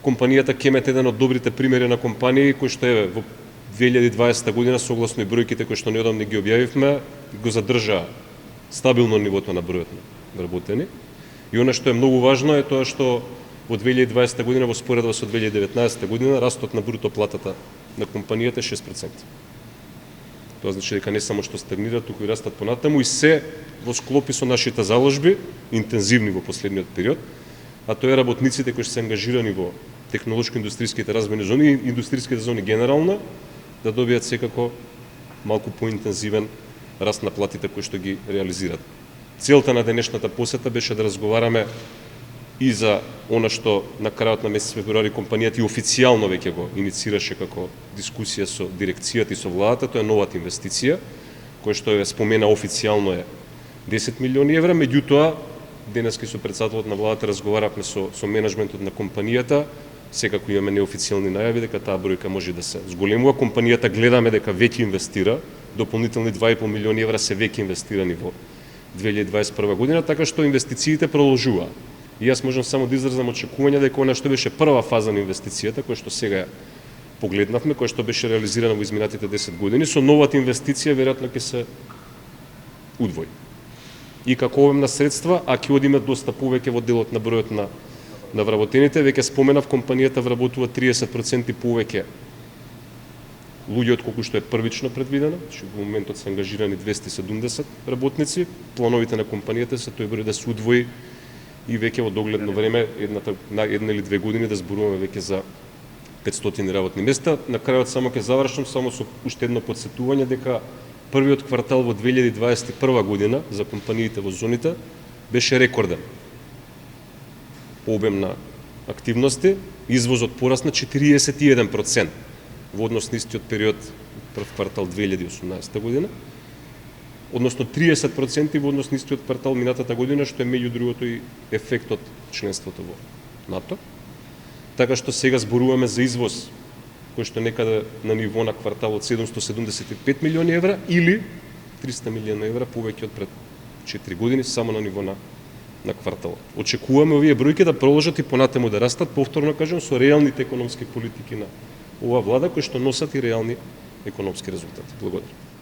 компанијата Кемет е еден од добрите примери на компании кои што е во 2020 година согласно и бројките кои што неодамна ги објавивме, го задржа стабилно нивото на бројот на вработени. И она што е многу важно е тоа што во 2020 година во споредба со 2019 година растот на бруто платата на компанијата е 6%. Тоа значи дека не само што стагнира, туку и растат понатаму и се во склопи со нашите заложби, интензивни во последниот период, а тоа е работниците кои се ангажирани во технолошко-индустријските развојни зони и индустријските зони генерално, да добијат секако малку поинтензивен раст на платите кои што ги реализираат. Целта на денешната посета беше да разговараме и за она што на крајот на месец февруари компанијата и официјално веќе го иницираше како дискусија со дирекцијата и со владата, тоа е новата инвестиција, која што е спомена официјално е 10 милиони евра, меѓутоа денеска со претседателот на владата разговаравме со менеджментот на компанијата, секако имаме неофицијални најави дека таа бројка може да се зголемува. Компанијата гледаме дека веќе инвестира, дополнителни 2,5 милиони евра се веќе инвестирани во 2021 година, така што инвестициите продолжуваат. И јас можам само да изразам очекување дека она што беше прва фаза на инвестицијата, која што сега погледнавме, која што беше реализирана во изминатите 10 години, со новата инвестиција веројатно ќе се удвои. И како обем на средства, а ќе одиме доста повеќе во делот на бројот на вработените. Веќе споменав, компанијата вработува 30% повеќе луѓе од колку што е првично предвидено, значи во моментот се ангажирани 270 работници. Плановите на компанијата се тој број да се удвои и веќе во догледно време, една или две години да зборуваме веќе за 500 работни места. На крајот само ќе завршам само со уште едно потсетување дека првиот квартал во 2021 година за компаниите во зоните беше рекорден по обем на активности, извозот порасна 41% во однос на истиот период прв квартал 2018 година, односно 30% во однос на истиот квартал минатата година, што е меѓу другото и ефектот членството во НАТО. Така што сега зборуваме за извоз кој што некаде на ниво на квартал од 775 милиони евра или 300 милиона евра повеќе од пред 4 години само на ниво на квартал. Очекуваме овие бројки да продолжат и понатаму да растат, повторно кажам, со реалните економски политики на оваа влада кои што носат и реални економски резултати. Благодарам.